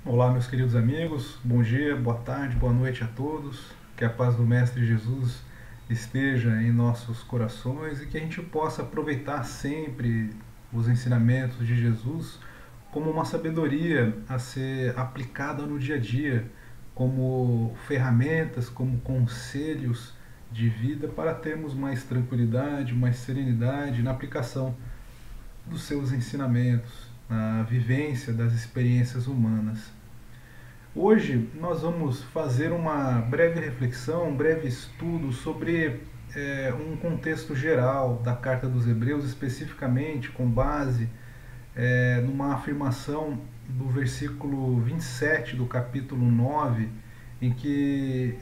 Olá, meus queridos amigos, bom dia, boa tarde, boa noite a todos. Que a paz do Mestre Jesus esteja em nossos corações e que a gente possa aproveitar sempre os ensinamentos de Jesus como uma sabedoria a ser aplicada no dia a dia, como ferramentas, como conselhos de vida para termos mais tranquilidade, mais serenidade na aplicação dos seus ensinamentos, na vivência das experiências humanas. Hoje nós vamos fazer uma breve reflexão, um breve estudo sobre um contexto geral da Carta dos Hebreus, especificamente com base numa afirmação do versículo 27 do capítulo 9, em que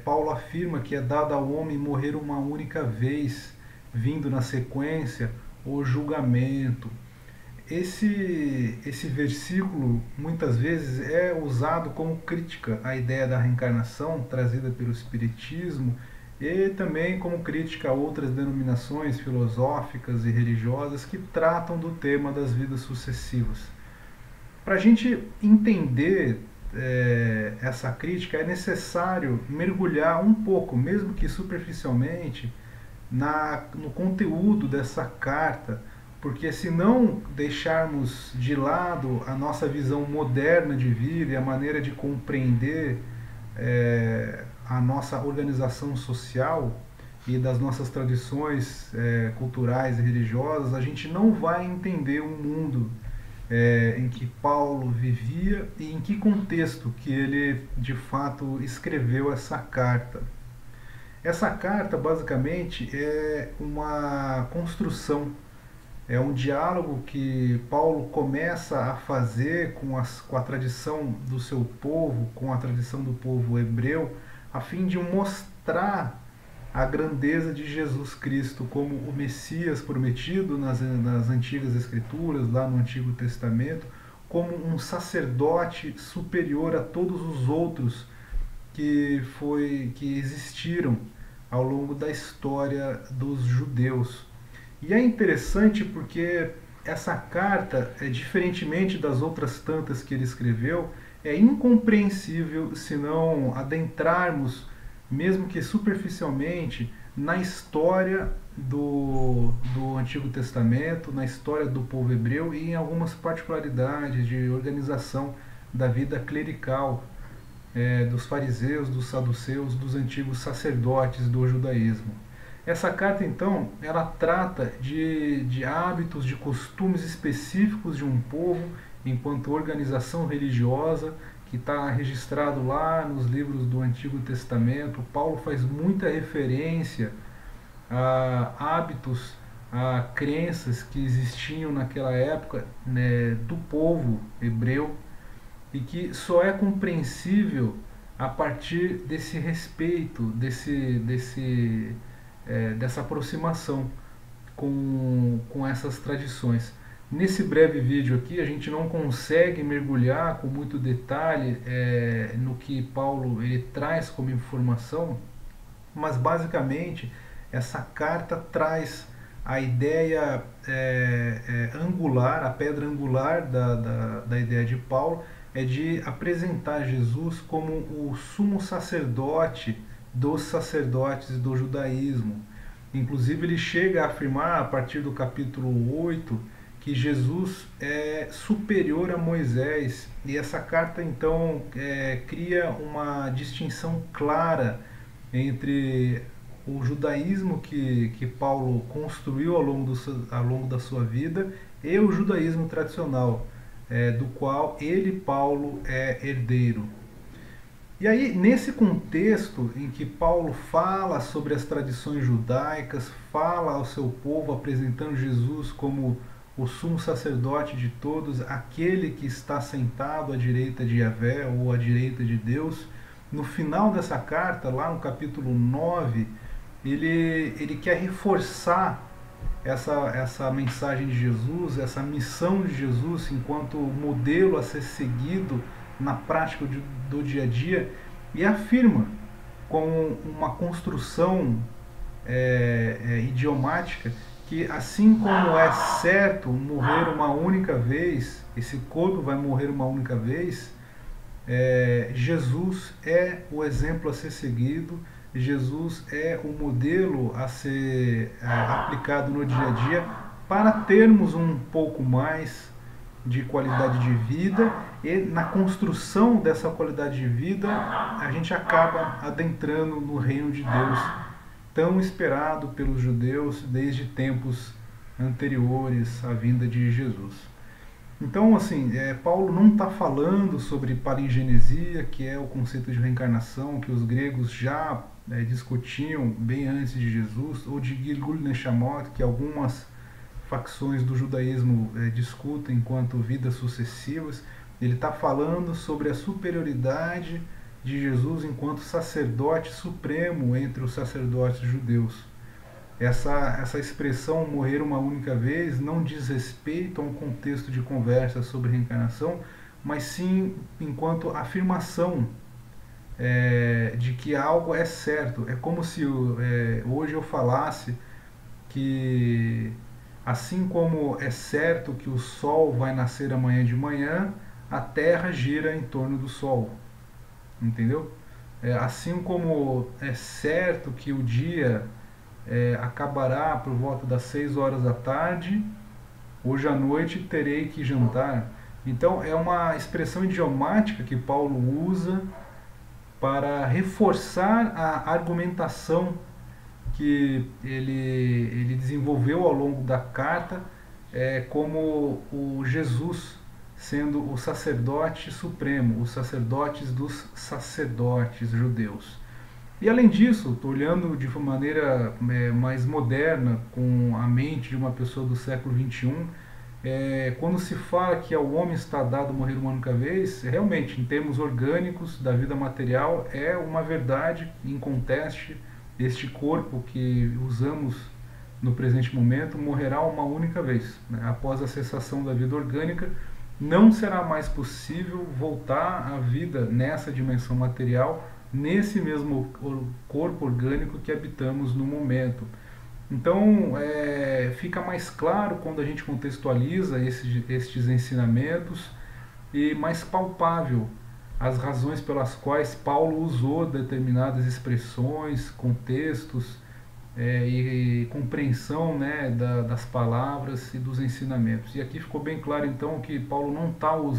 Paulo afirma que é dado ao homem morrer uma única vez, vindo na sequência o julgamento. Esse versículo muitas vezes é usado como crítica à ideia da reencarnação trazida pelo Espiritismo e também como crítica a outras denominações filosóficas e religiosas que tratam do tema das vidas sucessivas. Para a gente entender essa crítica, é necessário mergulhar um pouco, mesmo que superficialmente, no conteúdo dessa carta, porque se não deixarmos de lado a nossa visão moderna de vida e a maneira de compreender a nossa organização social e das nossas tradições culturais e religiosas, a gente não vai entender o mundo em que Paulo vivia e em que contexto que ele de fato escreveu essa carta. Essa carta basicamente é uma construção, é um diálogo que Paulo começa a fazer com a tradição do seu povo, com a tradição do povo hebreu, a fim de mostrar a grandeza de Jesus Cristo como o Messias prometido nas antigas escrituras, lá no Antigo Testamento, como um sacerdote superior a todos os outros que existiram ao longo da história dos judeus. E é interessante porque essa carta, diferentemente das outras tantas que ele escreveu, é incompreensível se não adentrarmos, mesmo que superficialmente, na história do Antigo Testamento, na história do povo hebreu e em algumas particularidades de organização da vida clerical dos fariseus, dos saduceus, dos antigos sacerdotes do judaísmo. Essa carta, então, ela trata de hábitos, de costumes específicos de um povo enquanto organização religiosa, que está registrado lá nos livros do Antigo Testamento. Paulo faz muita referência a hábitos, a crenças que existiam naquela época, né, do povo hebreu, e que só é compreensível a partir desse respeito, dessa aproximação com essas tradições. Nesse breve vídeo aqui, a gente não consegue mergulhar com muito detalhe no que Paulo ele traz como informação, mas basicamente essa carta traz a ideia angular, a pedra angular da ideia de Paulo, é de apresentar Jesus como o sumo sacerdote dos sacerdotes do judaísmo. Inclusive ele chega a afirmar a partir do capítulo 8 que Jesus é superior a Moisés, e essa carta então cria uma distinção clara entre o judaísmo que Paulo construiu ao longo da sua vida e o judaísmo tradicional, do qual ele, Paulo, é herdeiro. E aí, nesse contexto em que Paulo fala sobre as tradições judaicas, fala ao seu povo apresentando Jesus como o sumo sacerdote de todos, aquele que está sentado à direita de Yahvé ou à direita de Deus, no final dessa carta, lá no capítulo 9, ele quer reforçar essa mensagem de Jesus, essa missão de Jesus enquanto modelo a ser seguido na prática do dia a dia, e afirma com uma construção idiomática que assim como é certo morrer uma única vez, esse corpo vai morrer uma única vez, Jesus é o exemplo a ser seguido, Jesus é o modelo a ser aplicado no dia a dia para termos um pouco mais de qualidade de vida, e na construção dessa qualidade de vida a gente acaba adentrando no reino de Deus, tão esperado pelos judeus desde tempos anteriores à vinda de Jesus. Então, assim, Paulo não está falando sobre palingenesia, que é o conceito de reencarnação que os gregos já discutiam bem antes de Jesus, ou de Gilgul Neshamot, que algumas facções do judaísmo discutem enquanto vidas sucessivas. Ele está falando sobre a superioridade de Jesus enquanto sacerdote supremo entre os sacerdotes judeus. Essa expressão morrer uma única vez não diz respeito a um contexto de conversa sobre reencarnação, mas sim enquanto afirmação de que algo é certo. É como se hoje eu falasse que, assim como é certo que o Sol vai nascer amanhã de manhã, a Terra gira em torno do Sol. Entendeu? Assim como é certo que o dia acabará por volta das 6 horas da tarde, hoje à noite terei que jantar. Então é uma expressão idiomática que Paulo usa para reforçar a argumentação que ele desenvolveu ao longo da carta, como o Jesus sendo o sacerdote supremo, os sacerdotes dos sacerdotes judeus. E além disso, estou olhando de uma maneira mais moderna, com a mente de uma pessoa do século XXI, quando se fala que ao homem está dado morrer uma única vez, realmente, em termos orgânicos da vida material, é uma verdade inconteste. Este corpo que usamos no presente momento morrerá uma única vez. Né? Após a cessação da vida orgânica, não será mais possível voltar à vida nessa dimensão material, nesse mesmo corpo orgânico que habitamos no momento. Então, fica mais claro quando a gente contextualiza estes ensinamentos, e mais palpável as razões pelas quais Paulo usou determinadas expressões, contextos e compreensão, né, das palavras e dos ensinamentos. E aqui ficou bem claro então que Paulo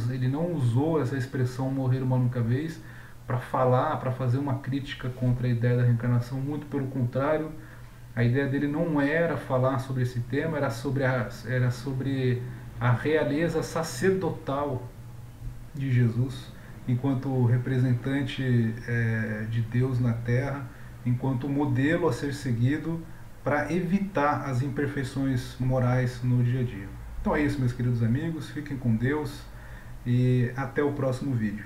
ele não usou essa expressão morrer uma única vez para falar, para fazer uma crítica contra a ideia da reencarnação, muito pelo contrário. A ideia dele não era falar sobre esse tema, era sobre a realeza sacerdotal de Jesus, enquanto representante de Deus na Terra, enquanto modelo a ser seguido para evitar as imperfeições morais no dia a dia. Então é isso, meus queridos amigos, fiquem com Deus e até o próximo vídeo.